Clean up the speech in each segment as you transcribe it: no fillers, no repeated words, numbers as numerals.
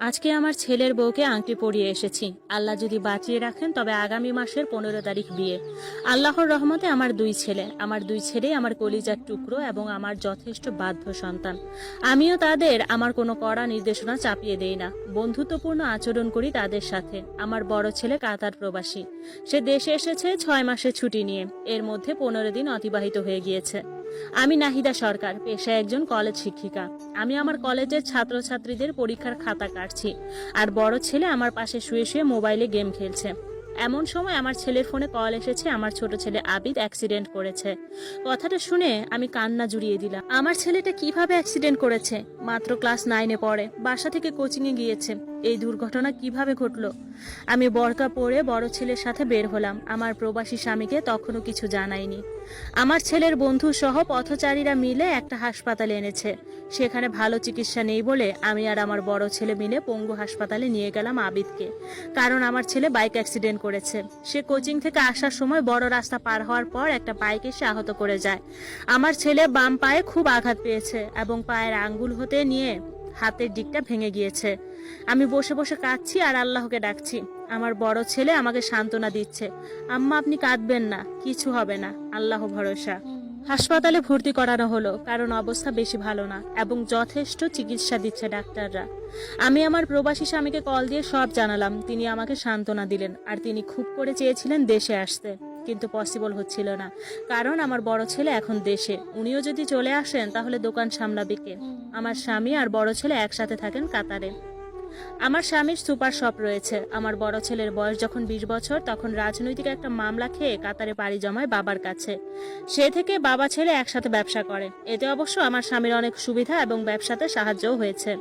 আজকে আমার ছেলের বউকে আংটি পরিয়ে এসেছি। আল্লাহ যদি বাঁচিয়ে রাখেন তবে আগামী মাসের 15 তারিখ বিয়ে। আল্লাহর রহমতে আমার দুই ছেলেই আমার কলিজার টুকরো এবং আমার যথেষ্ট বাধ্য সন্তান। আমিও তাদের আমার কোনো কড়া নির্দেশনা চাপিয়ে দেই না, বন্ধুত্বপূর্ণ আচরণ করি তাদের সাথে। আমার বড় ছেলে কাতার প্রবাসী, সে দেশে এসেছে 6 মাসের ছুটি নিয়ে। এর মধ্যে 15 দিন অতিবাহিত হয়ে গিয়েছে। আমি নাহিদা সরকার, পেশায় একজন কলেজ শিক্ষিকা। আমি আমার কলেজের ছাত্রছাত্রীদের পরীক্ষার খাতা কাটছি, আর বড় ছেলে আমার পাশে শুয়ে শুয়ে মোবাইলে গেম খেলছে। এমন সময় আমার ছেলের ফোনে কল এসেছে, আমার ছোট ছেলে আবিদ অ্যাক্সিডেন্ট করেছে। কথাটা শুনে আমি কান্না জুড়িয়ে দিলাম। আমার ছেলেটা কিভাবে অ্যাক্সিডেন্ট করেছে? মাত্র ক্লাস 9-এ পড়ে, বাসা থেকে কোচিংয়ে গিয়েছে। এই দুর্ঘটনা কিভাবে ঘটলো? আমি বোরকা পরে বড় ছেলের সাথে বের হলাম। আমার প্রবাসী স্বামীকে তখনও কিছু জানাইনি। আমার ছেলের বন্ধু সহ পথচারীরা মিলে একটা হাসপাতালে এনেছে। সেখানে ভালো চিকিৎসা নেই বলে আমি আর আমার বড় ছেলে মিলে পঙ্গু হাসপাতালে নিয়ে গেলাম আবিদকে। কারণ আমার ছেলে বাইক অ্যাক্সিডেন্ট করেছে। সে কোচিং থেকে আসার সময় বড় রাস্তা পার হওয়ার পর একটা বাইক এসে আহত করে যায়। আমার ছেলে বাম পায়ে খুব আঘাত পেয়েছে এবং পায়ের আঙ্গুল হতে নিয়ে হাতের দিকটা ভেঙে গিয়েছে। আমি বসে বসে কাঁদছি আর আল্লাহকে ডাকছি। আমার বড় ছেলে আমাকে সান্ত্বনা দিচ্ছে, আম্মা আপনি কাঁদবেন না, কিছু হবে না, আল্লাহ ভরসা। হাসপাতালে ভর্তি করানো হলো, কারণ অবস্থা বেশি ভালো না এবং যথেষ্ট চিকিৎসা দিচ্ছে ডাক্তাররা। আমি আমার প্রবাসী স্বামীকে কল দিয়ে সব জানালাম। তিনি আমাকে সান্ত্বনা দিলেন, আর তিনি খুব করে চেয়েছিলেন দেশে আসতে, কিন্তু পসিবল হচ্ছিল না। কারণ আমার বড় ছেলে এখন দেশে, উনিও যদি চলে আসেন তাহলে দোকান সামলাবে কে? আমার স্বামী আর বড় ছেলে একসাথে থাকেন কাতারে। আমার স্বামীর সুপার শপ রয়েছে। আমার বড় ছেলের বয়স যখন 20 বছর, তখন রাজনৈতিক একটা মামলা খেয়ে কাতারে পাড়ি জমায় বাবার কাছে। সে থেকে বাবা ছেলে একসাথে ব্যবসা করে। এতে অবশ্য আমার স্বামীর অনেক সুবিধা এবং ব্যবসাতে সাহায্যও হয়েছে।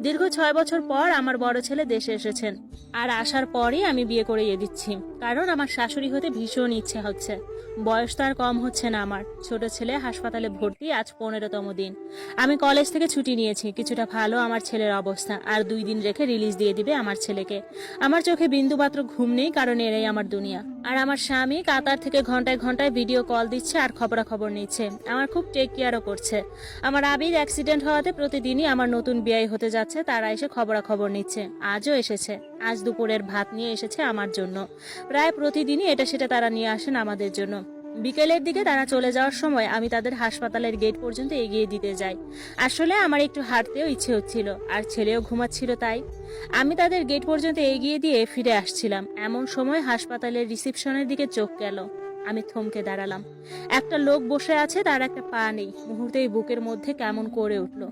দীর্ঘ 6 বছর পর আমার বড় ছেলে দেশে এসেছেন, আর আসার পরই আমি বিয়ে করিয়ে দিচ্ছি। কারণ আমার শাশুড়ি হতে ভীষণ ইচ্ছে হচ্ছে। বয়স তো আর কম হচ্ছে না আমার। ছোট ছেলে হাসপাতালে ভর্তি, আজ 15তম দিন। আমি কলেজ থেকে ছুটি নিয়েছি। কিছুটা ভালো আমার ছেলের অবস্থা, আর 2 দিন রেখে রিলিজ দিয়ে দিবে আমার ছেলেকে। আমার চোখে বিন্দুমাত্র ঘুম নেই, কারণ এরাই আমার দুনিয়া। আর আমার স্বামী কাতার থেকে ঘন্টায় ঘন্টায় ভিডিও কল দিচ্ছে আর খবরাখবর নিচ্ছে। আমার খুব টেক কেয়ারও করছে। আমার আবির অ্যাক্সিডেন্ট হওয়াতে প্রতিদিনই আমার নতুন বিয়ে হতে যাচ্ছে, তারা এসে খবরাখবর নিচ্ছে। আজও এসেছে। আজ দুপুরের ভাত নিয়ে এসেছে আমার জন্য। প্রায় প্রতিদিনই এটা সেটা তারা নিয়ে আসেন আমাদের জন্য। বিকেলের দিকে তারা চলে যাওয়ার সময় আমি তাদের হাসপাতালের গেট পর্যন্ত এগিয়ে দিতে যাই। আসলে আমার একটু হাঁটতেও ইচ্ছে হচ্ছিল, আর ছেলেও ঘুমাচ্ছিল, তাই আমি তাদের গেট পর্যন্ত এগিয়ে দিয়ে ফিরে আসছিলাম। এমন সময় হাসপাতালের রিসেপশনের দিকে চোখ গেল। আমি থমকে দাঁড়ালাম। একটা লোক বসে আছে, তার একটা পা নেই। মুহূর্তেই বুকের মধ্যে কেমন করে উঠল।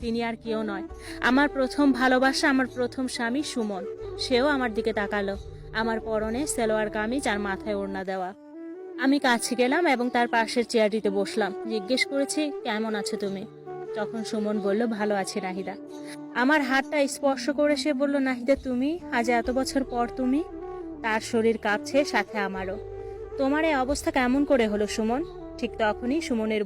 তিনি আর কেউ নয়, আমার প্রথম ভালোবাসা, আমার প্রথম স্বামী সুমন। সেও আমার দিকে তাকালো। আমার পরনে সালোয়ার কামিজ আর মাথায় ওড়না দেওয়া। আমি কাছে গেলাম এবং তার পাশের চেয়ারটিতে বসলাম। জিজ্ঞেস করেছি, কেমন আছো তুমি? তখন সুমন বলল, ভালো আছি নাহিদা। আমার হাতটা স্পর্শ করে সে বলল, নাহিদা তুমি, আজ এত বছর পর তুমি। তার শরীর কাঁপছে, সাথে আমারও। তোমার এই অবস্থা কেমন করে হলো সুমন? ঠিক তখনই সুমনের